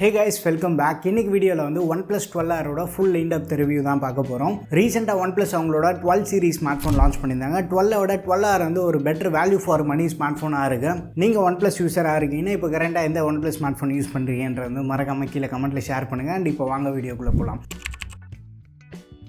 Hey guys, welcome back. இன்னைக்கு வீடியோவில் வந்து OnePlus 12R full in-depth review தான் பார்க்க போகிறோம். ரீசெண்டாக OnePlus அவங்களோட 12 சீரிஸ் ஸ்மார்ட் ஃபோன் லான்ச் பண்ணியிருந்தாங்க. 12R வந்து ஒரு better value for money smart ஃபோனாக இருக்குது. நீங்கள் OnePlus யூஸராக இருக்கீங்கன்னா இப்போ கரண்டாக எந்த OnePlus ஸ்மார்ட் ஃபோன் யூஸ் பண்ணுறீங்கன்றது வந்து மறக்காமல் கீழே கமெண்ட்டில் ஷேர் பண்ணுங்கள். அண்ட் இப்போ வாங்க வீடியோக்குள்ளே போகலாம்.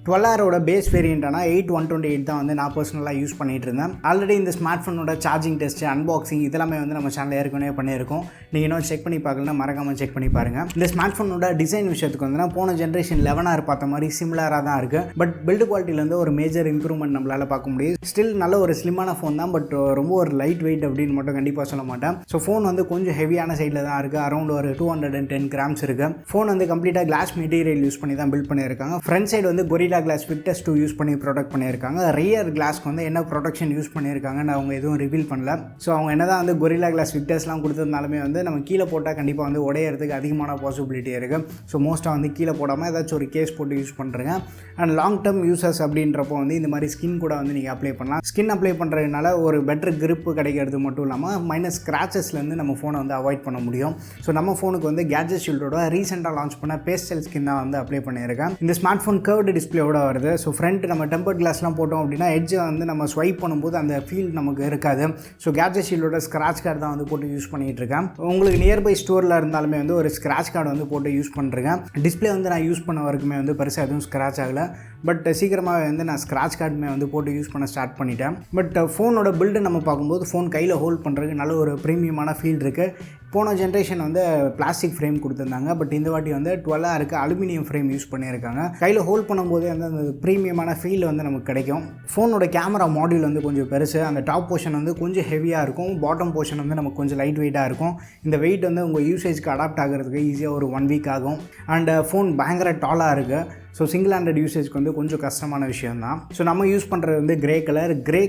12Rோட பேஸ் வேரியண்ட்டான 8128 தான் வந்து நான் பர்சனலாக யூஸ் பண்ணிகிட்டு இருந்தேன். ஆல்ரெடி இந்த ஸ்மார்ட் ஃபோனோட சார்ஜிங் டெஸ்ட்டு, அன்பாக்சிங் இதெல்லாமே வந்து நம்ம சேனலில் ஏற்கனவே பண்ணியிருக்கோம். நீங்கள் இன்னும் செக் பண்ணி பார்க்கலன்னா மறக்காமல் செக் பண்ணி பாருங்கள். இந்த ஸ்மார்ட் ஃபோனோட டிசைன் விஷயத்துக்கு வந்து போன ஜென்ரேஷன் 11R பார்த்த மாதிரி சிமிலராக தான் இருக்குது. பட் பில்டு குவாலிட்டியிலேருந்து ஒரு மேஜர் இம்ப்ரூவ்மெண்ட் நம்மளால் பார்க்க முடியுது. ஸ்டில் நல்ல ஒரு ஸ்லிம்மான ஃபோன் தான், பட் ரொம்ப ஒரு லைட் வெயிட் அப்படின்னு மட்டும் கண்டிப்பாக சொல்ல மாட்டேன். ஸோ ஃபோன் வந்து கொஞ்சம் ஹெவியான சைடில் தான் இருக்குது. அரௌண்ட் ஒரு 210 கிராம்ஸ் இருக்குது. ஃபோன் வந்து கம்ப்ளீட்டாக கிளாஸ் மெட்டீரியல் யூஸ் பண்ணி தான் பில்ட் பண்ணியிருக்காங்க. ஃப்ரண்ட் சைடு வந்து கொரில்லா கிளாஸ் விக்டர்ஸ் 2 யூஸ் பண்ணி ப்ரொடக்ட் பண்ணியிருக்காங்க. ரியர் கிளாஸ்க்கு வந்து என்ன ப்ரொடக்ஷன் யூஸ் பண்ணியிருக்காங்கன்னு அவங்க எதுவும் ரிவீல் பண்ணல. ஸோ அவங்க என்ன தான் வந்து கொரில்லா கிளாஸ் விக்டர்ஸ்லாம் கொடுத்ததுனாலுமே வந்து நம்ம கீழே போட்டால் கண்டிப்பாக வந்து உடையிறதுக்கு அதிகமான பாசிபிலிட்டி இருக்குது. ஸோ மோஸ்ட்டாக வந்து கீழே போடாமல் ஏதாச்சும் ஒரு கேஸ் போட்டு யூஸ் பண்ணுறேங்க. அண்ட் லாங் டேர்ம் யூசர்ஸ் அப்படின்றப்போ வந்து இந்த மாதிரி ஸ்கின் கூட வந்து நீங்கள் அப்ளை பண்ணலாம். ஸ்கின் அப்ளை பண்ணுறதுனால ஒரு பெட்டர் கிரிப்பு கிடைக்கிறது மட்டும் இல்லாமல் மைனஸ் ஸ்க்ராச்சஸ்லேருந்து நம்ம ஃபோனை வந்து அவாய்ட் பண்ண முடியும். ஸோ நம்ம ஃபோனுக்கு வந்து கேட்ஜெட் ஷீல்டோட ரீசெண்டாக லான்ச் பண்ண பேஸ்டல் ஸ்கின் தான் வந்து அப்ளை பண்ணியிருக்கேன். இந்த ஸ்மார்ட் ஃபோன் கர்வ்டு டிஸ்பிளேயோட வருது. ஸோ ஃப்ரண்ட் நம்ம டெம்பர்ட் கிளாஸ்லாம் போட்டோம் அப்படின்னா எட்ஜை வந்து நம்ம ஸ்வைப் பண்ணும்போது அந்த ஃபீல் நமக்கு இருக்காது. ஸோ கேட்ஜெட் ஷீல்டோட ஸ்க்ராட்ச் கார்டு தான் வந்து போட்டு யூஸ் பண்ணிகிட்டு இருக்கேன். உங்களுக்கு நியர்பை ஸ்டோரில் இருந்தாலுமே வந்து ஒரு ஸ்க்ராட்ச் கார்டு வந்து போட்டு யூஸ் பண்ணுறேன். டிஸ்பிளே வந்து நான் யூஸ் பண்ண வரைக்குமே வந்து பெருசாக எதுவும் ஸ்க்ராட்ச் ஆகலை. பட் சீக்கிரமாக வந்து நான் ஸ்க்ராட்ச் கார்டுமே வந்து போட்டு யூஸ் பண்ண ஸ்டார்ட் பண்ணிட்டேன். பட் ஃபோனோட பில்டு நம்ம பார்க்கும்போது ஃபோன் கையில் ஹோல்ட் பண்ணுறதுக்கு நல்ல ஒரு ப்ரீமியமான ஃபீல் இருக்குது. போன ஜென்ரேஷன் வந்து பிளாஸ்டிக் ஃப்ரேம் கொடுத்துருந்தாங்க. பட் இந்த வாட்டி வந்து 12Rக்கு அலுமினியம் ஃப்ரேம் யூஸ் பண்ணியிருக்காங்க. கையில் ஹோல்ட் பண்ணும்போது வந்து அந்த ப்ரீமியமான ஃபீல் வந்து நமக்கு கிடைக்கும். ஃபோனோட கேமரா மாடியூல் வந்து கொஞ்சம் பெருசு. அந்த டாப் போர்ஷன் வந்து கொஞ்சம் ஹெவியாக இருக்கும். பாட்டம் போர்ஷன் வந்து நமக்கு கொஞ்சம் லைட் வெயிட்டாக இருக்கும். இந்த வெயிட் வந்து உங்கள் யூசேஜ்க்கு அடாப்ட் ஆகிறதுக்கு ஈஸியாக ஒரு 1 வீக் ஆகும். அண்ட் ஃபோன் பயங்கர டாலாக இருக்குது. ஸோ சிங்கிள் ஹேண்டட் யூசேஜ்க்கு வந்து கொஞ்சம் கஷ்டமான விஷயம் தான். ஸோ நம்ம யூஸ் பண்ணுறது வந்து கிரே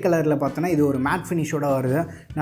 கலரில் பார்த்தோன்னா இது ஒரு மேட் ஃபினிஷோட வருது.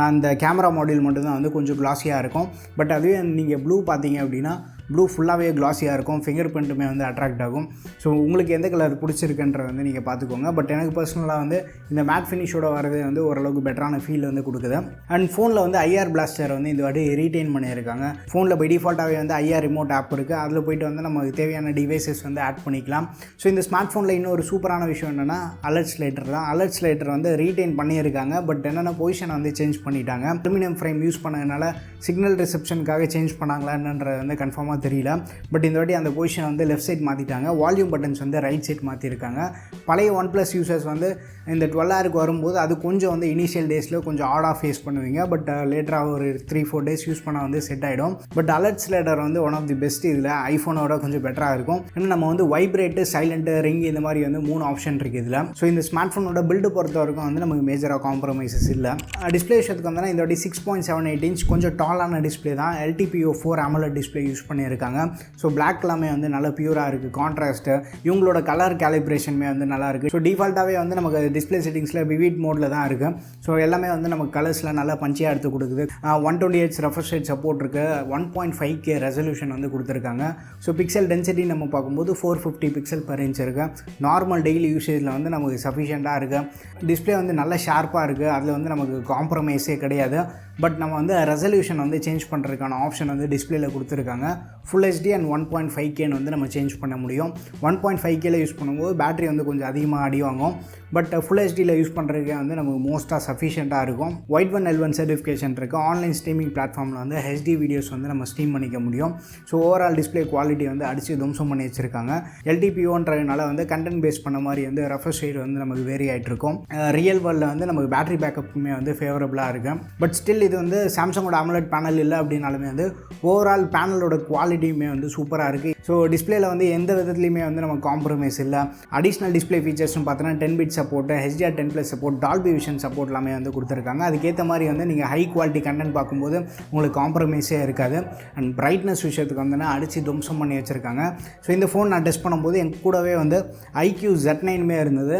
அந்த கேமரா மாடியூல் மட்டும்தான் வந்து கொஞ்சம் கிளாஸியாக இருக்கும். பட் அதுவே நீங்கள் ப்ளூ பார்த்தீங்க அப்படின்னா ப்ளூ ஃபுல்லாகவே கிளாஸியாக இருக்கும். ஃபிங்கர் பிரிண்ட்டுமே வந்து அட்ராக்ட் ஆகும். ஸோ உங்களுக்கு எந்த கலர் பிடிச்சிருக்குன்றத வந்து நீங்கள் பார்த்துக்கோங்க. பட் எனக்கு பர்சனலாக வந்து இந்த மேட் ஃபினிஷோட வரது வந்து ஓரளவுக்கு பெட்டரான ஃபீல் வந்து கொடுக்குது. அண்ட் ஃபோனில் வந்து ஐஆர் பிளாஸ்டர் வந்து இந்த வாட்டி ரீட்டைன் பண்ணியிருக்காங்க. ஃபோனில் பை டிஃபால்ட்டாகவே வந்து ஐஆர் ரிமோட் ஆப் இருக்குது. அதில் போய்ட்டு வந்து நமக்கு தேவையான டிவைசஸ் வந்து ஆட் பண்ணிக்கலாம். ஸோ இந்த ஸ்மார்ட் ஃபோனில் இன்னொரு சூப்பரான விஷயம் என்னென்னா அலர்ட் ஸ்லைட்டர் தான். அலர்ட் ஸ்லைட்டர் வந்து ரீட்டைன் பண்ணியிருக்காங்க. பட் என்னென்ன பொசிஷனை வந்து சேஞ்ச் பண்ணிட்டாங்க. அலுமினியம் ஃப்ரேம் யூஸ் பண்ணதுனால சிக்னல் ரிசப்ஷனுக்காக சேஞ்ச் பண்ணாங்களான்றது வந்து கன்ஃபார்மாக தெரியல. பட் இந்த வாட்டி அந்த பொசிஷன் வந்து லெஃப்ட் சைட் மாற்றிட்டாங்க. வால்யூம் பட்டன்ஸ் வந்து ரைட் சைட் மாற்றிருக்காங்க. பழைய OnePlus யூசர்ஸ் வந்து இந்த 12Rக்கு வரும்போது அது கொஞ்சம் வந்து இனிஷியல் டேஸில் கொஞ்சம் ஆடாக ஃபேஸ் பண்ணுவீங்க. பட் லேட்டராக ஒரு 3-4 டேஸ் யூஸ் பண்ணால் வந்து செட் ஆகிடும். பட் அலர்ட் ஸ்லைடர் வந்து ஒன் ஆஃப் தி பெஸ்ட். இதில் ஐஃபோனோட கொஞ்சம் பெட்டராக இருக்கும். ஏன்னா நம்ம வந்து வைப்ரேட்டு, சைலண்ட்டு, ரிங் இந்த மாதிரி வந்து 3 ஆப்ஷன் இருக்குது இதில். ஸோ இந்த ஸ்மார்ட் ஃபோனோட பில்டு பொறுத்த வரைக்கும் வந்து நமக்கு மேஜராக காம்ப்ரமைசஸ் இல்லை. டிஸ்பிளே விஷயத்துக்கு வந்தால் இந்த வாட்டி 6.78 இன்ச் கொஞ்சம் டாலான டிஸ்பிளே தான். LTPO4 AMOLED டிஸ்பிளே யூஸ் பண்ணியிருக்காங்க. ஸோ பிளாக் எல்லாமே வந்து நல்லா பியூராக இருக்குது. கான்ட்ராஸ்ட்டு இவங்களோட கலர் கேலிப்ரேஷனுமே வந்து நல்லா இருக்குது. ஸோ டிஃபால்ட்டாகவே வந்து நமக்கு டிஸ்பிளே செட்டிங்ஸில் விவிட் மோடில் தான் இருக்குது. ஸோ எல்லாமே வந்து நமக்கு கலர்ஸில் நல்லா பஞ்சியாக எடுத்து கொடுக்குது. 120Hz ரெஃப்ரெஷ் ரேட் சப்போர்ட் இருக்குது. 1.5K ரெசல்யூஷன் வந்து கொடுத்துருக்காங்க. ஸோ பிக்சல் டென்சிட்டி நம்ம பார்க்கும்போது 450 பிக்சல் per inch இருக்குது. நார்மல் டெய்லி யூசேஜில் வந்து நமக்கு சஃபிஷியண்ட்டாக இருக்குது. டிஸ்பிளே வந்து நல்லா ஷார்ப்பாக இருக்குது. அதில் வந்து நமக்கு காம்ப்ரமைஸே கிடையாது. பட் நம்ம வந்து ரெசல்யூஷன் வந்து சேஞ்ச் பண்ணுறதுக்கான ஆப்ஷன் வந்து டிஸ்பிளேல கொடுத்துருக்காங்க. ஃபுல் HD அண்ட் 1.5Kன்னு வந்து நம்ம சேஞ்ச் பண்ண முடியும். 1.5Kல யூஸ் பண்ணும்போது பேட்டரி வந்து கொஞ்சம் அதிகமாக அடி வாங்கும். பட் ஃபுல் HDயில் யூஸ் பண்ணுறதுக்கே வந்து நமக்கு மோஸ்ட்டாக சஃபிஷியண்ட்டாக இருக்கும். White1 L1 சர்டிஃபிகேஷன் இருக்குது. ஆன்லைன் ஸ்ட்ரீமிங் பிளாட்ஃபார்மில் வந்து HD வீடியோஸ் வந்து நம்ம ஸ்ட்ரீம் பண்ணிக்க முடியும். ஸோ ஓவரால் டிஸ்பிளே குவாலிட்டி வந்து அடித்து தும்சம் பண்ணி வச்சுருக்காங்க. LTPOன்றதுனால வந்து கண்டென்ட் பேஸ் பண்ண மாதிரி வந்து ரெஃப்ரெஷ் ரேட் வந்து நமக்கு வேரி ஆகிட்டு இருக்கும். ரியல் வேர்ல்டில் வந்து நமக்கு பேட்டரி பேக்கப்புமே வந்து ஃபேவரபுளாக இருக்குது. பட் ஸ்டில் இது வந்து சாம்சங்கோட AMOLED பேனல் இல்லை அப்படின்னாலுமே வந்து ஓவரால் பேனலோட குவாலிட்டியுமே வந்து சூப்பராக இருக்குது. ஸோ டிஸ்பிளேல வந்து எந்த விதத்துலையுமே வந்து நமக்கு காம்ப்ரமைஸ் இல்லை. அடிஷ்னல் டிஸ்பிளே ஃபீச்சர்ஸ்னு பார்த்தோன்னா 10 bit support, HDR10+ support, Dolby vision support எல்லாமே வந்து கொடுத்துருக்காங்க. அதுக்கேற்ற மாதிரி வந்து நீங்கள் ஹை குவாலிட்டி கண்டென்ட் பார்க்கும்போது உங்களுக்கு காம்ப்ரமைஸே இருக்காது. அண்ட் பிரைட்னஸ் விஷயத்துக்கு வந்து அடித்து தும்சம் பண்ணி வச்சுருக்காங்க. ஸோ இந்த ஃபோன் நான் டெஸ்ட் பண்ணும்போது என் கூடவே வந்து IQ Z9மே இருந்தது.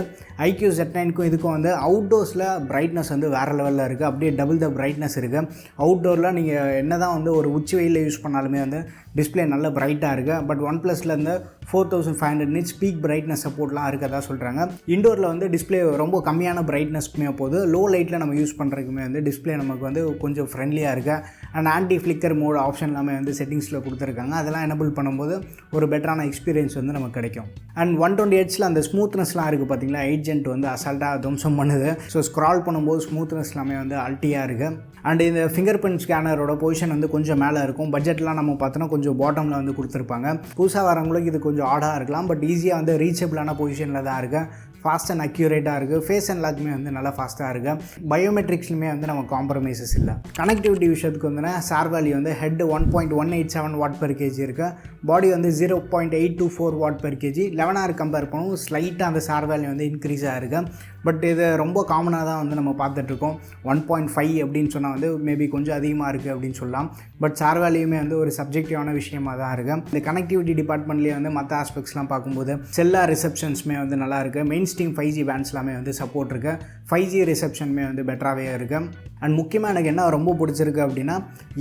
IQ Z9க்கும் இதுக்கும் வந்து அவுட்டோர்ஸில் பிரைட்னஸ் வந்து வேறு லெவலில் இருக்குது. அப்படியே டபுள் த பிரைட்னஸ் இருக்குது. அவுட்டோரில் நீங்கள் என்ன தான் வந்து ஒரு உச்சி வெயிலில் யூஸ் பண்ணாலுமே வந்து டிஸ்பிளே நல்ல பிரைட்டாக இருக்குது. பட் ஒன் ப்ளஸில் இந்த 4500 நிட்ஸ் பீக் பிரைட்னஸ் சப்போர்ட்லாம் இருக்கதா சொல்கிறாங்க. இண்டோரில் வந்து டிஸ்பிளே ரொம்ப கம்மியான பிரைட்னஸ்க்குமே போது லோ லைட்டில் நம்ம யூஸ் பண்ணுறதுக்குமே வந்து டிஸ்பிளே நமக்கு வந்து கொஞ்சம் ஃப்ரெண்ட்லியாக இருக்குது. And anti flicker mode option எல்லாமே வந்து செட்டிங்ஸில் கொடுத்துருக்காங்க. அதெல்லாம் எனபிள் பண்ணும்போது ஒரு பெட்டரான எக்ஸ்பீரியன்ஸ் வந்து நமக்கு கிடைக்கும். அண்ட் 128 அந்த ஸ்மூத்னஸ்லாம் இருக்குது பார்த்தீங்களா, ஏஜென்ட் வந்து அசால்ட்டாக துவம்சம் பண்ணுது. ஸோ ஸ்க்ரால் பண்ணும்போது ஸ்மூத்னஸ் எல்லாமே வந்து அல்ட்டியாக இருக்குது. அண்ட் இந்த ஃபிங்கர் பிரிண்ட் ஸ்கேனரோட பொசிஷன் வந்து கொஞ்சம் மேலே இருக்கும். பட்ஜெட்லாம் நம்ம பார்த்தோன்னா கொஞ்சம் பாட்டமில் வந்து கொடுத்துருப்பாங்க. புதுசாக வரவங்களுக்கு இது கொஞ்சம் ஆடாக இருக்கலாம். பட் ஈஸியாக வந்து ரீச்சபிளான பொசிஷனில் தான் இருக்குது. ஃபாஸ்ட் அண்ட் அக்யூரேட்டாக இருக்குது. ஃபேஸ் அண்ட் லாக்குமே வந்து நல்லா ஃபாஸ்ட்டாக இருக்குது. பயோமெட்ரிக்ஸ்லையுமே வந்து நம்ம காம்ப்ரமைசஸ் இல்லை. கனெக்டிவிட்டி விஷயத்துக்கு வந்து சார் வேல்யூ வந்து ஹெட் 1.187 வாட் பெர் கேஜி இருக்குது. பாடி வந்து 0.824 what per KG. 11R compare பண்ணுவோம் ஸ்லைட்டாக அந்த சார் வேல்யூ வந்து இன்க்ரீஸ் ஆகிருக்கு. பட் இது ரொம்ப காமனாக தான் வந்து நம்ம பார்த்துட்ருக்கோம். 1.5 அப்படின்னு சொன்னால் வந்து மேபி கொஞ்சம் அதிகமாக இருக்குது அப்படின்னு சொல்லலாம். பட் சார் வேல்யூமே வந்து ஒரு சப்ஜெக்டிவான விஷயமாக தான் இருக்குது. இந்த கனெக்டிவிட்டி டிபார்ட்மெண்ட்லேயே வந்து மற்ற ஆஸ்பெக்ட்ஸ்லாம் பார்க்கும்போது செல்லார் ரிசப்ஷன்ஸுமே வந்து நல்லா இருக்குது. மெயின் ஸ்ட்ரீம் 5G பேண்ட்ஸ் எல்லாமே வந்து சப்போர்ட் இருக்குது. 5G ரிசப்ஷனுமே வந்து பெட்டராகவே இருக்குது. அண்ட் முக்கியமாக எனக்கு என்ன ரொம்ப பிடிச்சிருக்கு அப்படின்னா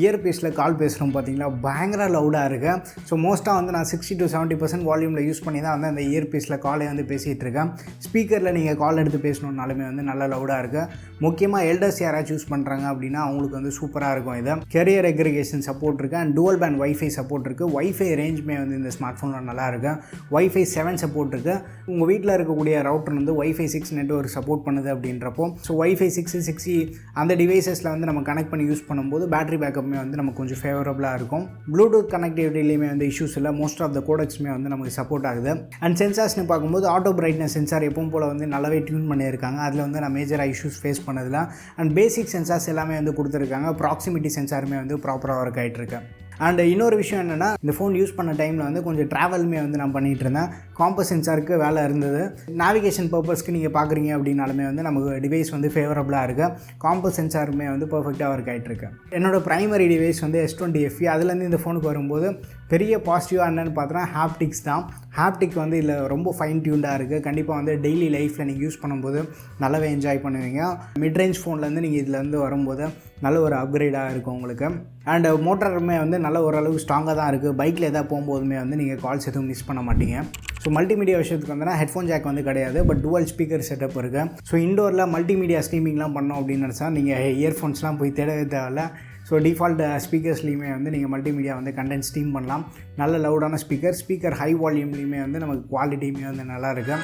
இயர்பீஸில் கால் பேசுகிறோம் பார்த்தீங்களா, பயங்கர லவுடாக இருக்குது. ஸோ மோஸ்ட்டாக வந்து நான் 60 to 70% வால்யூமில் யூஸ் பண்ணி தான் வந்து அந்த இயர்பீஸில் காலை வந்து பேசிகிட்டு இருக்கேன். ஸ்பீக்கரில் நீங்கள் கால் எடுத்து பேசணுன்னாலுமே வந்து நல்ல லவுடாக இருக்குது. முக்கியமாக எல்டர்ஸ் யாராச்சும் யூஸ் பண்ணுறாங்க அப்படின்னா அவங்களுக்கு வந்து சூப்பராக இருக்கும். இது கேரியர் எக்ரிகேஷன் சப்போர்ட் இருக்குது. And dual band wifi support இருக்குது. வைஃபை ரேஞ்சுமே வந்து இந்த ஸ்மார்ட் ஃபோனில் நல்லா இருக்குது. வைஃபை 7 சப்போர்ட் இருக்குது. உங்கள் வீட்டில் இருக்கக்கூடிய ரவுட்டர் வந்து வைஃபை 6 நெட்வொர்க் சப்போர்ட் பண்ணுது அப்படின்றப்போ ஸோ வைஃபை 6E அந்த டிவைசஸில் வந்து நம்ம கனெக்ட் பண்ணி யூஸ் பண்ணும்போது பேட்டரி பேக்கப்புமே வந்து நமக்கு கொஞ்சம் ஃபேவரபுளாக இருக்கும். ப்ளூடூத் கனெக்டிவிட்டிலையுமே வந்து இஷ்யூஸ் இல்லை. மோஸ்ட் ஆஃப் த கோடெக்ஸுமே வந்து நமக்கு சப்போர்ட் ஆகுது. அண்ட் சென்சார்ஸ்னு பார்க்கும்போது ஆட்டோ பிரைட்னஸ் சென்சார் எப்பவும் போல் வந்து நல்லாவே டியூன் பண்ணியிருக்காங்க. அதில் வந்து நான் மேஜராக இஷ்யூஸ் ஃபேஸ் பண்ணதில்ல. அண்ட் பேசிக் சென்சார்ஸ் எல்லாமே வந்து கொடுத்துருக்காங்க. ப்ராக்சிமிட்டி சென்சாருமே வந்து ப்ராப்பராக ஒர்க் ஆகிட்டுருக்கு. அண்ட் இன்னொரு விஷயம் என்னென்னா இந்த ஃபோன் யூஸ் பண்ண டைமில் வந்து கொஞ்சம் ட்ராவலுமே வந்து நான் பண்ணிகிட்டு இருந்தேன். காம்பஸ் சென்சாருக்கு வேலை இருந்தது. நேவிகேஷன் பர்பஸ்க்கு நீங்கள் பார்க்குறீங்க அப்படின்னாலுமே வந்து நமக்கு டிவைஸ் வந்து ஃபேவரபுளாக இருக்குது. காம்பஸ் சென்சாருமே வந்து பர்ஃபெக்டாக ஒர்க் ஆகிட்டுருக்கு. என்னோடய ப்ரைமரி டிவைஸ் வந்து S20 FE. அதுலேருந்து இந்த ஃபோனுக்கு வரும்போது பெரிய பாசிட்டிவாக என்னென்னு பார்த்தோன்னா ஹாப்டிக்ஸ் தான். ஹாப்டிக் வந்து இதில் ரொம்ப ஃபைன் டியூன்டாக இருக்குது. கண்டிப்பாக வந்து டெய்லி லைஃப்பில் நீங்கள் யூஸ் பண்ணும்போது நல்லாவே என்ஜாய் பண்ணுவீங்க. மிட்ரேஞ்ச் ஃபோன்லேருந்து நீங்கள் இதிலேருந்து வரும்போது நல்ல ஒரு அப்கிரேடாக இருக்கும் உங்களுக்கு. அண்ட் மோட்டருமே வந்து நல்ல ஓரளவு ஸ்ட்ராங்காக தான் இருக்குது. பைக்கில் எதாவது போகும்போதுமே வந்து நீங்கள் கால்ஸ் எதுவும் மிஸ் பண்ண மாட்டீங்க. ஸோ மல்டிமீடியா விஷயத்துக்கு வந்தோன்னா ஹெட்ஃபோன் ஜாக் வந்து கிடையாது. பட் டுவல் ஸ்பீக்கர் செட்டப் இருக்குது. ஸோ இண்டோரில் மல்டிமீடியா ஸ்ட்ரீமிங்லாம் பண்ணோம் அப்படின்னு நினச்சா நீங்கள் இயர்ஃபோன்ஸ்லாம் போய் தேடவே தேவையில்ல. ஸோ டிஃபால்ட் ஸ்பீக்கர்ஸ்லேயுமே வந்து நீங்கள் மல்டிமீடியா வந்து கண்டென்ட் ஸ்ட்ரீம் பண்ணலாம். நல்ல லவுடான ஸ்பீக்கர் ஹை வால்யூம்லேயுமே வந்து நமக்கு குவாலிட்டியுமே வந்து நல்லா இருக்குது.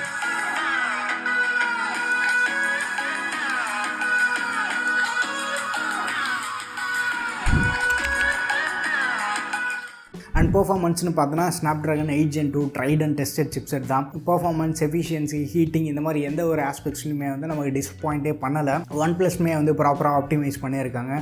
அண்ட் பெர்ஃபார்மன்ஸ்னு பார்த்தோன்னா Snapdragon 8 Gen 2 Triton tested chipset தான். பெர்ஃபார்மன்ஸ், எஃபிஷியன்சி, ஹீட்டிங் இந்த மாதிரி எந்த ஒரு ஆஸ்பெக்ட்ஸ்லையுமே வந்து நமக்கு டிசப்பாயிண்டே பண்ணலை. ஒன் ப்ளஸ்மே வந்து ப்ராப்பராக ஆப்டிமைஸ் பண்ணியிருக்காங்க.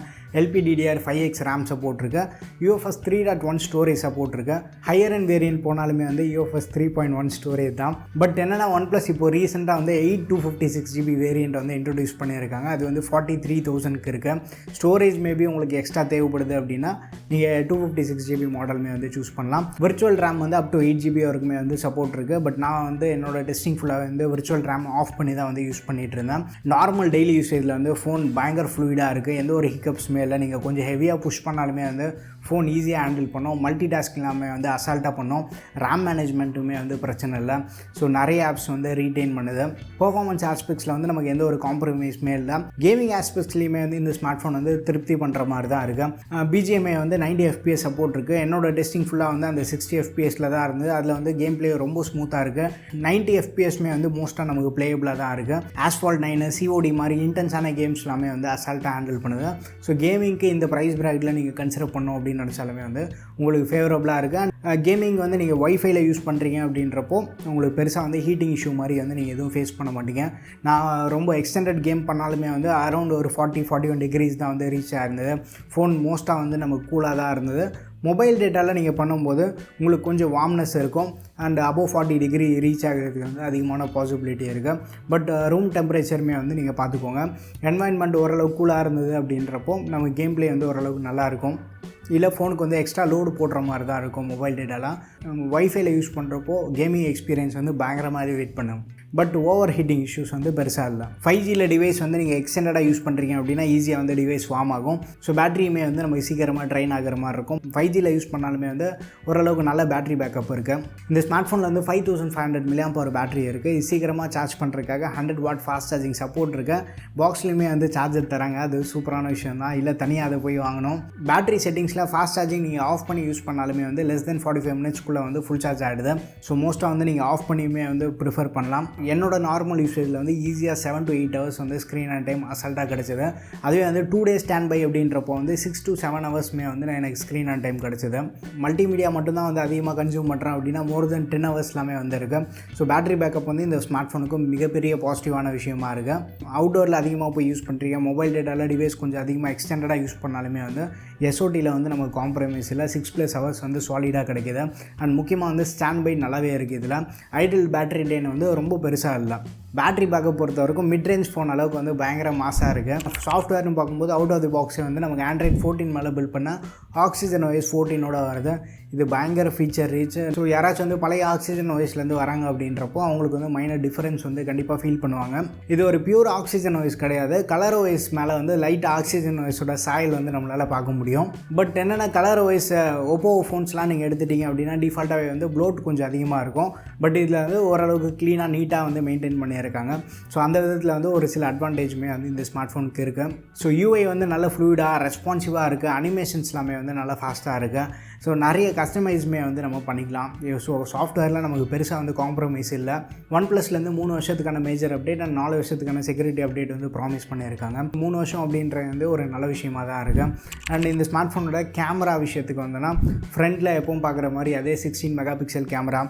LPDDR5X RAM சப்போர்ட் இருக்குது. UFS 3.1 ஸ்டோரேஜ் சப்போர்ட் இருக்குது. ஹையர் அண்ட் வேரியன்ட் போனாலுமே வந்து UFS 3.1 ஸ்டோரேஜ் தான். பட் என்னென்னா ஒன் ப்ளஸ் இப்போ ரீசெண்டாக வந்து 8/256GB வேரியண்ட் வந்து இன்ட்ரடியூஸ் பண்ணியிருக்காங்க. அது வந்து 43,000க்கு இருக்குது. ஸ்டோரேஜ் மேபி உங்களுக்கு எக்ஸ்ட்ரா தேவைப்படுது அப்படின்னா நீங்கள் 256GB மாடலுமே வந்து சூஸ் பண்ணலாம். விர்ச்சுவல் ரேம் வந்து அப் டு 8GB வரைக்குமே வந்து சப்போர்ட் இருக்குது. பட் நான் வந்து என்னோட டெஸ்டிங் ஃபுல்லாக வந்து விர்ச்சுவல் ரேம் ஆஃப் பண்ணி தான் வந்து யூஸ் பண்ணிகிட்டு இருந்தேன். நார்மல் டெய்லி யூசேஜில் வந்து ஃபோன் பயங்கர ஃப்ளூயிடாக இருக்குது. எந்த ஒரு ஹிக்கப்ஸுமே இல்லை. நீங்கள் கொஞ்சம் ஹெவியாக புஷ் பண்ணாலுமே வந்து ஃபோன் ஈஸியாக ஹேண்டில் பண்ணோம். மல்டி டாஸ்க் எல்லாமே வந்து அசால்ட்டாக பண்ணோம். ரேம் மேனேஜ்மெண்ட்டுமே வந்து பிரச்சனை இல்லை. ஸோ நிறைய ஆப்ஸ் வந்து ரீட்டைன் பண்ணுது. பெர்ஃபார்மன்ஸ் ஆஸ்பெக்ட்ஸில் வந்து நமக்கு எந்த ஒரு காம்ப்ரமைஸுமே இல்லை. கேமிங் ஆஸ்பெக்ட்ஸ்லேயுமே வந்து இந்த ஸ்மார்ட் ஃபோன் வந்து திருப்தி பண்ணுற மாதிரி தான் இருக்குது. BGMI வந்து 90 FPS சப்போர்ட் இருக்குது. என்னோட டெஸ்டிங் ஃபுல்லாக வந்து அந்த 60 FPSல தான் இருந்தது. அதில் வந்து கேம் பிளே ரொம்ப ஸ்மூத்தாக இருக்குது. 90 FPSமே வந்து மோஸ்ட்டாக நமக்கு பிளேயபிளாக தான் இருக்குது. Asphalt 9, COD மாதிரி இன்டென்ஸான கேம்ஸ் எல்லாமே வந்து அசால்ட்டாக ஹேண்டில் பண்ணுது. ஸோ கேமிங்க்கு இந்த ப்ரைஸ் ப்ராக்கெட்டில் நீங்கள் கன்சிடர் பண்ணோம் அப்படின்னு நினச்சாலுமே வந்து உங்களுக்கு ஃபேவரபுளாக இருக்குது. அண்ட் கேமிங் வந்து நீங்கள் ஒய்ஃபைல யூஸ் பண்ணுறீங்க அப்படின்றப்போ உங்களுக்கு பெருசாக வந்து ஹீட்டிங் இஷ்யூ மாதிரி வந்து நீங்கள் எதுவும் ஃபேஸ் பண்ண மாட்டீங்க. நான் ரொம்ப எக்ஸ்டெண்டட் கேம் பண்ணாலுமே வந்து அரௌண்ட் ஒரு 40-41 டிகிரிஸ் தான் வந்து ரீச் ஆயிருந்தது. ஃபோன் மோஸ்ட்டாக வந்து நமக்கு கூலாக தான் இருந்தது. மொபைல் டேட்டாவில் நீங்கள் பண்ணும்போது உங்களுக்கு கொஞ்சம் வார்ம்னஸ் இருக்கும். அண்ட் அபோவ் 40 டிகிரி ரீச் ஆகிறதுக்கு வந்து அதிகமான பாசிபிலிட்டி இருக்குது. பட் ரூம் டெம்பரேச்சருமே வந்து நீங்கள் பார்த்துக்கோங்க. என்வாயன்மெண்ட் ஓரளவு கூலாக இருந்தது அப்படின்றப்போ நம்ம கேம் பிளே வந்து ஓரளவுக்கு நல்லாயிருக்கும். இல்லை ஃபோனுக்கு வந்து எக்ஸ்ட்ரா லோடு போடுற மாதிரி தான் இருக்கும் மொபைல் டேட்டாலாம். வைஃபைல யூஸ் பண்ணுறப்போ கேமிங் எக்ஸ்பீரியன்ஸ் வந்து பயங்கரமாக வெயிட் பண்ணும். பட் ஓவர் ஹீட்டிங் இஷ்யூஸ் வந்து பெருசாக இல்லை. 5Gயில் டிவைஸ் வந்து நீங்கள் எக்ஸ்டெண்டடாக யூஸ் பண்ணுறீங்க அப்படின்னா ஈஸியாக வந்து டிவைஸ் வார்ம் ஆகும். ஸோ பேட்டரியுமே வந்து நமக்கு சீக்கிரமாக ட்ரைன் ஆகிற மாதிரி இருக்கும். 5Gயில் யூஸ் பண்ணாலுமே வந்து ஓரளவுக்கு நல்ல பேட்டரி பேக்கப் இருக்குது. இந்த ஸ்மார்ட் ஃபோனில் வந்து 5500 mAh பேட்டரி இருக்குது. இது சீக்கிரமாக சார்ஜ் பண்ணுறதுக்காக 100 வாட் ஃபாஸ்ட் சார்ஜிங் சப்போர்ட் இருக்குது. பாக்ஸ்லேயுமே வந்து சார்ஜர் தராங்க, அது சூப்பரான விஷயம் தான். இல்லை தனியாக அதை போய் வாங்கணும். பேட்டரி செட்டிங்ஸில் ஃபாஸ்ட் சார்ஜிங் நீங்கள் ஆஃப் பண்ணி யூஸ் பண்ணாலுமே வந்து லெஸ் தென் 45 மினிட்ஸ்க்குள்ளே வந்து ஃபுல் சார்ஜ் ஆகிடுது. ஸோ மோஸ்ட்டாக வந்து நீங்கள் ஆஃப் பண்ணியுமே வந்து ப்ரிஃபர் பண்ணலாம். என்னோட நார்மல் யூசேஜில் வந்து ஈஸியாக 7 to 8 hours வந்து ஸ்க்ரீன் அண்ட் டைம் அசால்ட்டாக கிடச்சிது. அதுவே வந்து 2 days ஸ்டாண்ட் பை அப்படின்றப்போ வந்து 6 to 7 hours வந்து எனக்கு ஸ்க்ரீன் அண்ட் டைம் கிடச்சிது. மல்டிமீடியா மட்டும்தான் வந்து அதிகமாக கன்சியூம் பண்ணுறேன் அப்படின்னா மோர் தென் 10 hours வந்துருக்கு. ஸோ பேட்டரி பேக்கப் வந்து இந்த ஸ்மார்ட் ஃபோனுக்கு மிகப்பெரிய பாசிட்டிவான விஷயமா இருக்குது. அவுட்டோரில் அதிகமாக போய் யூஸ் பண்ணுறீங்க, மொபைல் டேட்டாவில் டிவைஸ் கொஞ்சம் அதிகமாக எக்ஸ்டெண்டடாக யூஸ் பண்ணாலுமே வந்து எஸ்ஓடியில் வந்து நமக்கு காம்ப்ரமைஸ் இல்லை. 6+ hours வந்து சாலிடாக கிடைக்கிது. அண்ட் முக்கியமாக வந்து ஸ்டாண்ட் பை நல்லாவே இருக்குது. இதில் ஐடில் பேட்டரி லைன் வந்து ரொம்ப பெருசாக இல்லை. பேட்டரி பேக்கப் பொறுத்த வரைக்கும் மிட் ரேஞ்ச் ஃபோன் அளவுக்கு வந்து பயங்கர மாசாக இருக்குது. சாஃப்ட்வேர்னு பார்க்கும்போது அவுட் ஆஃப் தி பாக்ஸே வந்து நமக்கு ஆண்ட்ராய்ட் 14 மேலே பில்ட் பண்ண ஆக்சிஜன் OS 14 வருது. இது பயங்கர ஃபீச்சர் ரீச். ஸோ யாராச்சும் வந்து பழைய ஆக்சிஜன் OSலேருந்து வராங்க அப்படின்றப்போ அவங்களுக்கு வந்து மைனர் டிஃபரன்ஸ் வந்து கண்டிப்பாக ஃபீல் பண்ணுவாங்க. இது ஒரு பியூர் ஆக்சிஜன் OS கிடையாது. கலர் OS மேலே வந்து லைட் ஆக்சிஜன் OSோட சாயல் வந்து நம்மளால் பார்க்க முடியும். பட் என்னென்ன கலர் OS ஒப்போ ஃபோன்ஸ்லாம் நீங்கள் எடுத்துட்டிங்க அப்படின்னா டிஃபால்ட்டாகவே வந்து ப்ளோட் கொஞ்சம் அதிகமாக இருக்கும். பட் இதில் வந்து ஓரளவுக்கு க்ளீனாக நீட்டாக வந்து மெயின்டைன் பண்ணியிருக்காங்க. ஸோ அந்த விதத்தில் வந்து ஒரு சில அட்வான்டேஜுமே வந்து இந்த ஸ்மார்ட் ஃபோனுக்கு இருக்குது. ஸோ UI வந்து நல்ல ஃப்ளூயிடாக ரெஸ்பான்சிவாக இருக்குது. அனிமேஷன்ஸ் எல்லாமே வந்து நல்லா ஃபாஸ்ட்டாக இருக்குது. ஸோ நிறைய கஸ்டமைஸுமே வந்து நம்ம பண்ணிக்கலாம். ஸோ சாஃப்ட்வேரில் நமக்கு பெருசாக வந்து காம்ப்ரமைஸ் இல்லை. OnePlusலேருந்து 3 வருஷத்துக்கான மேஜர் அப்டேட் அண்ட் 4 வருஷத்துக்கான செக்யூரிட்டி அப்டேட் வந்து ப்ராமிஸ் பண்ணியிருக்காங்க. 3 வருஷம் அப்படின்றது வந்து ஒரு நல்ல விஷயமாக தான் இருக்குது. அண்ட் இந்த ஸ்மார்ட் ஃபோனோட கேமரா விஷயத்துக்கு வந்தோன்னா ஃப்ரண்ட்டில் எப்பவும் பார்க்குற மாதிரி அதே 16 மெகாபிக்சல் கேமரா,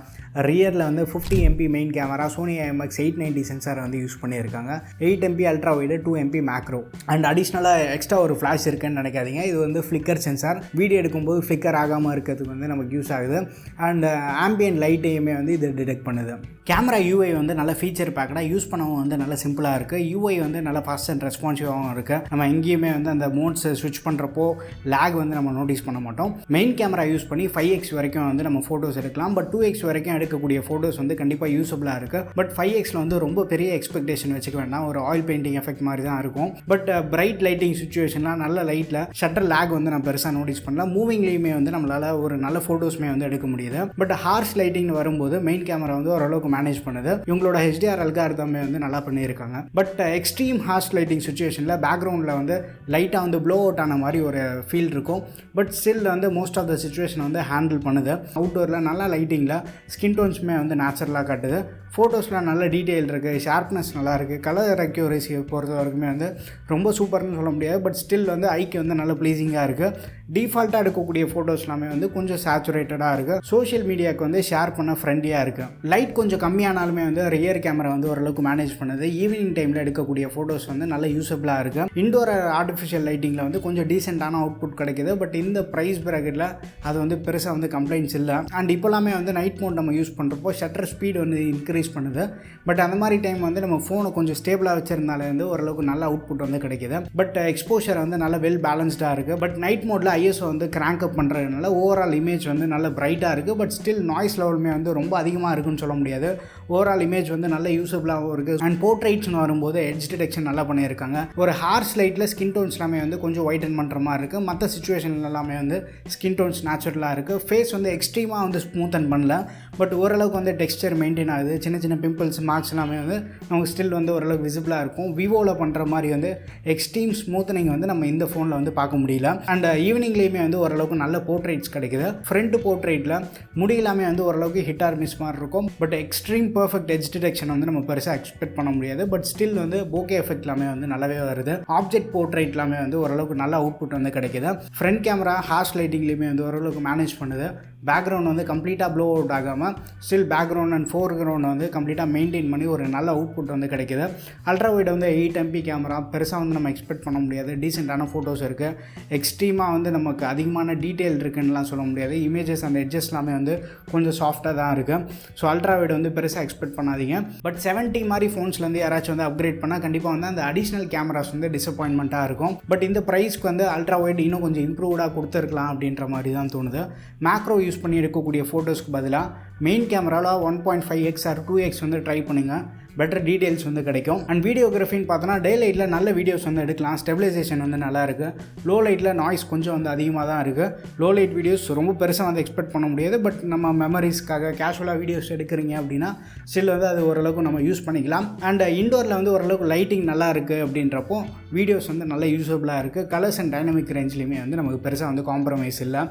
ரியரில் வந்து 50 MP main camera, Sony IMX 890 சென்சாரை வந்து யூஸ் பண்ணியிருக்காங்க. 8 MP ultra wide, 2 MP macro and அடிஷ்னலாக எக்ஸ்ட்ரா ஒரு ஃப்ளாஷ் இருக்குன்னு நினைக்காதீங்க. இது வந்து ஃப்ளிக்கர் சென்சார். வீடியோ எடுக்கும்போது ஃப்ளிக்கர் ஆகாமல் இருக்கிறதுக்கு வந்து நமக்கு யூஸ் ஆகுது. அண்ட் ஆம்பியன்ட் லைட்டையுமே வந்து இது டிடெக்ட் பண்ணுது. கேமரா UI வந்து நல்ல ஃபீச்சர் பேக்கடாக யூஸ் பண்ணவும் வந்து நல்ல சிம்பிளாக இருக்குது. UI வந்து நல்ல ஃபாஸ்ட் அண்ட் ரெஸ்பான்சிவாகவும் இருக்குது. நம்ம எங்கேயுமே வந்து அந்த மோட்ஸை ஸ்விட்ச் பண்ணுறப்போ லேக் வந்து நம்ம நோட்டீஸ் பண்ண மாட்டோம். மெயின் கேமரா யூஸ் பண்ணி 5x வரைக்கும் வந்து நம்ம ஃபோட்டோஸ் எடுக்கலாம். பட் 2x வரைக்கும் எடுக்கக்கூடிய ஃபோட்டோஸ் வந்து கண்டிப்பாக யூஸபிளாக இருக்குது. பட் 5xல வந்து ரொம்ப பெரிய எக்ஸ்பெக்டேஷன் வச்சுக்க வேண்டாம். ஒரு ஆயில் பெயிண்டிங் எஃபெக்ட் மாதிரி தான் இருக்கும். பட் பிரைட் லைட்டிங் சுச்சுவேஷன்லாம் நல்ல லைட்டில் ஷட்டர் லேக் வந்து நம்ம பெருசாக நோட்டீஸ் பண்ணலாம். மூவிங்லேயுமே வந்து நம்மளால் ஒரு நல்ல ஃபோட்டோஸ்மே வந்து எடுக்க முடியுது. பட் ஹார்ஷ் லைட்டிங் வரும்போது மெயின் கேமரா வந்து ஓரளவுக்கு மேனேஜ் பண்ணுது. இவங்களோட HDR அல்காரிதமே வந்து நல்லா பண்ணியிருக்காங்க. பட் எக்ஸ்ட்ரீம் ஹார்ஷ் லைட்டிங் சுச்சுவேஷனில் பேக்ரவுண்டில் வந்து லைட்டாக வந்து ப்ளோ அவுட் ஆன மாதிரி ஒரு ஃபீல் இருக்கும். பட் ஸ்டில் வந்து மோஸ்ட் ஆஃப் த சுச்சுவேஷன் வந்து ஹேண்டில் பண்ணுது. அவுட்டோரில் நல்லா லைட்டிங்கில் ஸ்கின் டோன்ஸுமே வந்து நேச்சுரலாக காட்டுது. ஃபோட்டோஸில் நல்ல டீட்டெயில் இருக்குது, ஷார்ப்னஸ் நல்லா இருக்குது. கலர் அக்யூரேசியை பொறுத்த வரைக்குமே வந்து ரொம்ப சூப்பர்னு சொல்ல முடியாது. பட் ஸ்டில் வந்து ஐக்கு வந்து நல்ல ப்ளீஸிங்காக இருக்குது. டிஃபால்ட்டாக எடுக்கக்கூடிய ஃபோட்டோஸ் எல்லாமே வந்து கொஞ்சம் சேச்சுரேட்டடாக இருக்குது. சோஷியல் மீடியாவுக்கு வந்து ஷேர் பண்ண ஃப்ரெண்ட்லியாக இருக்குது. லைட் கொஞ்சம் கம்மியானாலுமே வந்து ரியர் கேமரா வந்து ஓரளவுக்கு மேனேஜ் பண்ணுது. ஈவினிங் டைமில் எடுக்கக்கூடிய ஃபோட்டோஸ் வந்து நல்ல யூஸபிளாக இருக்குது. இண்டோர் ஆர்டிஃபிஷியல் லைட்டிங்கில் வந்து கொஞ்சம் டீசெண்டான அவுட்புட் கிடைக்கிது. பட் இந்த ப்ரைஸ் ப்ராக்கெட்டில் அது வந்து பெருசாக வந்து கம்ப்ளைண்ட்ஸ் இல்லை. அண்ட் இப்போலாமே வந்து நைட் மோட் நம்ம யூஸ் பண்ணுறப்போ ஷட்டர் ஸ்பீடு வந்து இன்க்ரீஸ் பண்ணுது. பட் அந்த மாதிரி டைம் வந்து நம்ம ஃபோனை கொஞ்சம் ஸ்டேபிளாக வச்சிருந்தாலே வந்து ஓரளவுக்கு நல்ல அவுட்புட் வந்து கிடைக்கிது. பட் எக்ஸ்போஷர் வந்து நல்ல வெல் பேலன்ஸ்டாக இருக்குது. பட் நைட் மோடில் ISO வந்து கிராங்க் அப் பண்ணுறதுனால ஓவரால் இமேஜ் வந்து நல்ல பிரைட்டாக இருக்குது. பட் ஸ்டில் நாய்ஸ் லெவலுமே வந்து ரொம்ப அதிகமாக இருக்குன்னு சொல்ல முடியாது. ஓவரால் இமேஜ் வந்து நல்ல யூஸபிளாகவும் இருக்குது. அண்ட் போர்ட்ரைட்ஸ்னு வரும்போது எட்ஜ் டிடெக்ஷன் நல்லா பண்ணியிருக்காங்க. ஒரு ஹார்ஷ் லைட்டில் ஸ்கின் டோன்ஸ் எல்லாமே வந்து கொஞ்சம் ஒயிட்டன் பண்ணுற மாதிரி இருக்குது. மற்ற சுச்சுவேஷன் எல்லாமே வந்து ஸ்கின் டோன்ஸ் நேச்சுரலாக இருக்குது. ஃபேஸ் வந்து எக்ஸ்ட்ரீமாக வந்து ஸ்மூத் அண்ட் பண்ணல. பட் ஓரளவுக்கு வந்து டெக்ஸ்டர் மெயின்டைன் ஆகுது. சின்ன சின்ன பிம்பிள்ஸ் மார்க்ஸ் எல்லாமே வந்து நமக்கு ஸ்டில் வந்து ஓரளவுக்கு விசிபிளாக இருக்கும். விவோவில் பண்ணுற மாதிரி வந்து எக்ஸ்ட்ரீம் ஸ்மூத்தனிங் வந்து நம்ம இந்த ஃபோனில் வந்து பார்க்க முடியல. அண்ட் ஈவினிங்லேயுமே வந்து ஓரளவுக்கு நல்ல போர்ட்ரைட்ஸ் கிடைக்குது. ஃப்ரண்ட் போர்ட்ரைட்டில் முடியலாமே வந்து ஓரளவுக்கு ஹிட் ஆர் மிஸ் மாதிரி இருக்கும். But extreme perfect edge detection வந்து நம்ம பெருசாக எக்ஸ்பெக்ட் பண்ண முடியாது. பட் ஸ்டில் வந்து போகே எஃபெக்ட் எல்லாமே வந்து நல்லாவே வருது. ஆப்ஜெக்ட் போர்ட்ரைட் எல்லாமே வந்து ஓரளவுக்கு நல்ல அவுட்புட் வந்து கிடைக்குது. ஃப்ரண்ட் கேமரா ஹார்ஷ் லைட்டிங்லேயுமே வந்து ஓரளவுக்கு மேனேஜ் பண்ணுது. பேக்ரவுண்ட் வந்து கம்ப்ளீட்டாக ப்ளோ அவுட் ஆகாமல் ஸ்டில் பேக்ரவுண்ட் அண்ட் ஃபோர்க்ரவுண்ட் வந்து கம்ப்ளீட்டாக மெயின்டைன் பண்ணி ஒரு நல்ல அவுட்புட் வந்து கிடைக்குது. அல்ட்ரா வைட் வந்து 8 MP கேமரா பெருசாக வந்து நம்ம எக்ஸ்பெக்ட் பண்ண முடியாது. டீசெண்டான ஃபோட்டோஸ் இருக்குது. எக்ஸ்ட்ரீமாக வந்து நமக்கு அதிகமான டீட்டெயில் இருக்குன்னுலாம் சொல்ல முடியாது. இமேஜஸ் அந்த எட்ஜஸ் எல்லாமே வந்து கொஞ்சம் சாஃப்டாக தான் இருக்குது. ஸோ அல்ட்ரா வைட் வந்து பெருசாக எக்ஸ்பெக்ட் பண்ணாதீங்க. பட் 70 மாதிரி ஃபோன்ஸ்லேருந்து யாராச்சும் வந்து அப்கிரேட் பண்ணால் கண்டிப்பாக வந்து அந்த அடிஷ்னல் கேமராஸ் வந்து டிசப்பாயின்மெண்ட்டாக இருக்கும். பட் இந்த ப்ரைஸ்க்கு வந்து அல்ட்ரா வைட் இன்னும் கொஞ்சம் இம்ப்ரூவ்டாக கொடுத்துருக்கலாம் அப்படின்ற மாதிரி தான் தோணுது. மேக்ரோ யூஸ் பண்ணி எடுக்கக்கூடிய ஃபோட்டோஸ்க்கு பதிலாக மெயின் கேமராவில் 1.5x or 2x வந்து ட்ரை பண்ணுங்கள். பெட்டர் டீட்டெயில்ஸ் வந்து கிடைக்கும். அண்ட் வீடியோகிராஃபின்னு பார்த்தோன்னா டே லைட்டில் நல்ல வீடியோஸ் வந்து எடுக்கலாம். ஸ்டெபிலைசேஷன் வந்து நல்லா இருக்குது. லோ லைட்டில் நாய்ஸ் கொஞ்சம் வந்து அதிகமாக தான் இருக்குது. லோ லைட் வீடியோஸ் ரொம்ப பெருசாக வந்து எக்ஸ்பெக்ட் பண்ண முடியாது. பட் நம்ம மெமரிஸ்க்காக கேஷுவலாக வீடியோஸ் எடுக்கிறீங்க அப்படின்னா ஸ்டில் வந்து அது ஓரளவுக்கு நம்ம யூஸ் பண்ணிக்கலாம். அண்ட் இண்டோரில் வந்து ஓரளவுக்கு லைட்டிங் நல்லா இருக்குது அப்படின்றப்போ வீடியோஸ் வந்து நல்லா யூஸபிளாக இருக்குது. கலர்ஸ் அண்ட் டைனமிக் ரேஞ்ச்லேயுமே வந்து நமக்கு பெருசாக வந்து காம்ப்ரமைஸ் இல்லை.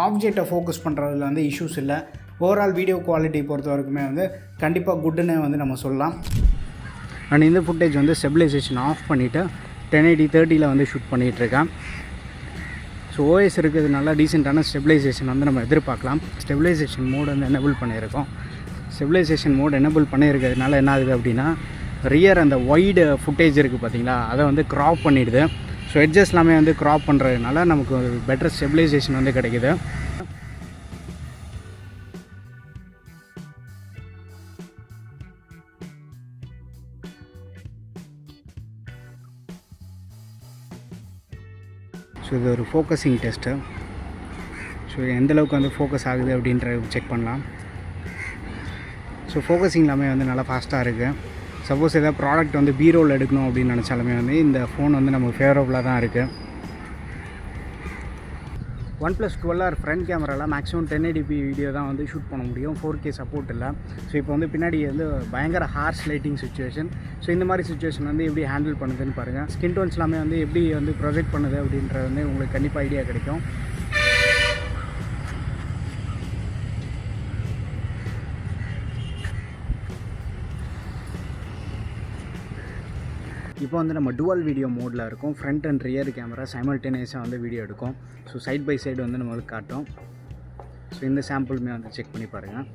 ஆப்ஜெக்டை ஃபோக்கஸ் பண்ணுறதுல வந்து இஷ்யூஸ் இல்லை. ஓவரால் வீடியோ குவாலிட்டி பொறுத்த வரைக்குமே வந்து கண்டிப்பாக குட்டுன்னு வந்து நம்ம சொல்லலாம். அண்ட் இந்த ஃபுட்டேஜ் வந்து ஸ்டெபிலைசேஷன் ஆஃப் பண்ணிவிட்டு 1080-30 வந்து ஷூட் பண்ணிகிட்ருக்கேன். ஸோ ஓஎஸ் இருக்குது, நல்லா டீசெண்டான ஸ்டெபிலைசேஷன் வந்து நம்ம எதிர்பார்க்கலாம். ஸ்டெபிலைசேஷன் மோட் வந்து எனேபிள் பண்ணியிருக்கோம். ஸ்டெபிலைசேஷன் மோட் எனேபிள் பண்ணியிருக்கிறதுனால என்ன ஆகுது அப்படின்னா ரியர் அந்த வைடு ஃபுட்டேஜ் இருக்குது பார்த்தீங்களா, அதை வந்து க்ராப் பண்ணிடுது. ஸோ எட்ஜஸ் எல்லாமே வந்து க்ராப் பண்ணுறதுனால நமக்கு ஒரு பெட்டர் ஸ்டெபிலைசேஷன் வந்து கிடைக்குது. ஸோ இது ஒரு ஃபோக்கஸிங் டெஸ்ட்டு. ஸோ எந்தளவுக்கு வந்து ஃபோக்கஸ் ஆகுது அப்படின்ற செக் பண்ணலாம். ஸோ ஃபோக்கஸிங் எல்லாமே வந்து நல்லா ஃபாஸ்ட்டாக இருக்குது. சப்போஸ் எதாவது ப்ராடக்ட் வந்து பீரோவில் எடுக்கணும் அப்படின்னு நினச்சாலுமே வந்து இந்த ஃபோன் வந்து நமக்கு ஃபேவரபுளாக தான் இருக்குது. OnePlus 12R ஃப்ரண்ட் கேமராவில் மேக்ஸிமம் 1080p வீடியோ தான் வந்து ஷூட் பண்ண முடியும். 4K சப்போர்ட் இல்லை. ஸோ இப்போ வந்து பின்னாடி வந்து பயங்கர ஹார்ஷ் லைட்டிங் சுச்சுவேஷன். ஸோ இந்த மாதிரி சுச்சுவேஷன் வந்து எப்படி ஹேண்டில் பண்ணுதுன்னு பாருங்கள். ஸ்கின் டோன்ஸ் எல்லாமே வந்து எப்படி வந்து ப்ரொஜெக்ட் பண்ணுது அப்படின்றது வந்து உங்களுக்கு கண்டிப்பாக ஐடியா கிடைக்கும். இப்போ வந்து நம்ம டுவல் வீடியோ மோடில் இருக்கும். ஃப்ரண்ட் அண்ட் ரியர் கேமரா சைமல்டேனியஸாக வந்து வீடியோ எடுக்கும். ஸோ சைட் பை சைடு வந்து நம்மளுக்கு காட்டும். ஸோ இந்த சாம்பிளுமே வந்து செக் பண்ணி பாருங்கள்.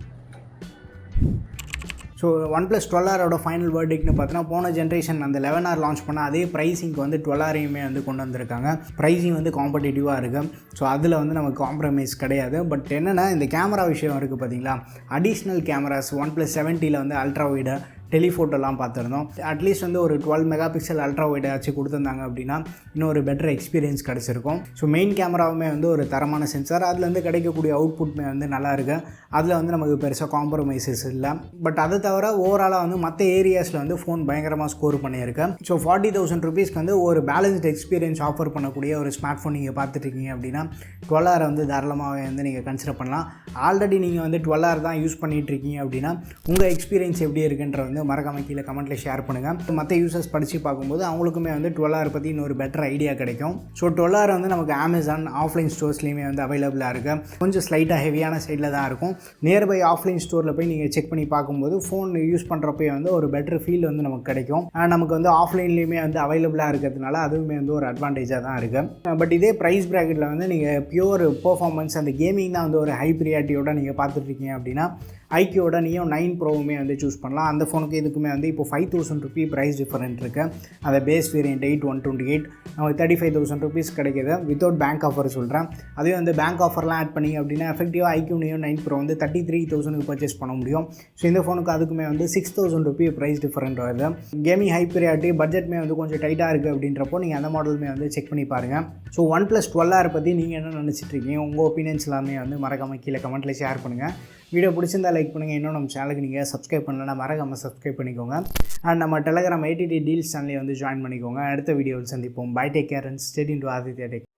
ஸோ OnePlus 12Rோட ஃபைனல் வேர்டிக்ட்னு பார்த்தோன்னா போன ஜென்ரேஷன் அந்த 11R லான்ச் பண்ணால் அதே ப்ரைஸிங்க்கு வந்து 12Rயுமே வந்து கொண்டு வந்திருக்காங்க. ப்ரைஸிங் வந்து காம்படிட்டிவாக இருக்குது. ஸோ அதில் வந்து நமக்கு காம்ப்ரமைஸ் கிடையாது. பட் என்னென்னா இந்த கேமரா விஷயம் இருக்குது பார்த்தீங்களா, அடிஷ்னல் கேமராஸ் OnePlus 70 வந்து அல்ட்ரா வைடு டெலிஃபோட்டோலாம் பார்த்துருந்தோம். அட்லீஸ்ட் வந்து ஒரு 12 மெகா பிக்சல் அல்ட்ரா வைட் ஆச்சு கொடுத்துருந்தாங்க அப்படின்னா இன்னும் ஒரு பெட்டர் எக்ஸ்பீரியன்ஸ் கிடச்சிருக்கும். ஸோ மெயின் கேமராவுமே வந்து ஒரு தரமான சென்சார், அதுலேருந்து கிடைக்கக்கூடிய அவுட்புட்மே வந்து நல்லா இருக்குது. அதில் வந்து நமக்கு பெருசாக காம்ப்ரமைசஸ் இல்லை. பட் அதை தவிர ஓவராலாக வந்து மற்ற ஏரியாஸில் வந்து ஃபோன் பயங்கரமாக ஸ்கோர் பண்ணியிருக்கேன். ஸோ 40,000 ருபீஸ்க்கு வந்து ஒரு பேலன்ஸ்டு எக்ஸ்பீரியன்ஸ் ஆஃபர் பண்ணக்கூடிய ஒரு ஸ்மார்ட் ஃபோன் நீங்கள் பார்த்துட்ருக்கீங்க அப்படின்னா 12R வந்து தாராளமாகவே வந்து நீங்கள் கன்சிடர் பண்ணலாம். ஆல்ரெடி நீங்கள் வந்து 12R தான் யூஸ் பண்ணிகிட்ருக்கீங்க அப்படின்னா உங்கள் எக்ஸ்பீரியன்ஸ் எப்படி இருக்குன்ற வந்து மறக்காமல் கீழே கமெண்ட்டில் ஷேர் பண்ணுங்கள். மற்ற யூசர்ஸ் படித்து பார்க்கும்போது அவங்களுக்குமே வந்து 12R பற்றி இன்னொரு பெட்டர் ஐடியா கிடைக்கும். ஸோ 12R வந்து நமக்கு அமேசான் ஆஃப்லைன் ஸ்டோர்ஸ்லேயுமே வந்து அவைலபிளாக இருக்குது. கொஞ்சம் ஸ்லைட்டாக ஹெவியான சைடில் தான் இருக்கும். நியர்பை ஆஃப்லைன் ஸ்டோரில் போய் நீங்கள் செக் பண்ணி பார்க்கும்போது ஃபோன் யூஸ் பண்ணுறப்பே வந்து ஒரு பெட்டர் ஃபீல் வந்து நமக்கு கிடைக்கும். நமக்கு வந்து ஆஃப்லைன்லேயுமே வந்து அவைலபிளாக இருக்கிறதுனால அதுவுமே வந்து ஒரு அட்வான்டேஜாக தான் இருக்குது. பட் இதே ப்ரைஸ் ப்ராக்கெட்டில் வந்து நீங்கள் பியூர் பெர்ஃபார்மன்ஸ் அந்த கேமிங் தான் வந்து ஒரு ஹை ப்ரியாரிட்டியோட நீங்கள் பார்த்துட்ருக்கீங்க அப்படின்னா ஐக்கியோட Neo 9 ப்ரோவுமே வந்து சூஸ் பண்ணலாம். அந்த ஃபோனுக்கு இதுக்குமே வந்து இப்போ 5,000 ருபீ ப்ரைஸ் டிஃபரெண்ட் இருக்குது. அந்த பேஸ் வேரியண்ட் 8,128 நமக்கு 35,000 ருபீஸ் கிடைக்கிது வித்தவுட் பேங்க் ஆஃபர் சொல்கிறேன். அதே வந்து பேங்க் ஆஃபர்லாம் ஆட் பண்ணிங்க அப்படின்னா எஃபெக்டிவாக ஐக்யூ Neo 9 ப்ரோ வந்து 33,000க்கு பர்ச்சேஸ் பண்ண முடியும். ஸோ இந்த ஃபோனுக்கு அதுக்குமே வந்து 6,000 ருபீ ப்ரைஸ் டிஃபரெண்ட் வருது. கேமிங் ஹை ப்ரியாரிட்டி பட்ஜெட்மே வந்து கொஞ்சம் டைட்டாக இருக்குது அப்படின்றப்போ நீங்கள் அந்த மாடலுமே வந்து செக் பண்ணி பாருங்கள். ஸோ OnePlus 12R பற்றி நீங்கள் என்ன நினச்சிட்ருக்கீங்க, உங்கள் ஒப்பீனியன்ஸ் எல்லாமே வந்து மறக்காமல் கீழே கமெண்ட்டில் ஷேர் பண்ணுங்கள். வீடியோ பிடிச்சிருந்தா லைக் பண்ணுங்கள். இன்னும் நம்ம சேனலுக்கு நீங்கள் சப்ஸ்கிரைப் பண்ணலன்னா மறக்காமல் சப்ஸ்கிரைப் பண்ணிக்கோங்க. அண்ட் நம்ம டெலகிராம் 80 டீல்ஸ் சேனலை வந்து ஜாயின் பண்ணிக்கோங்க. அடுத்த வீடியோவில் சந்திப்போம். Bye, take care and stay tuned to Aditya tech.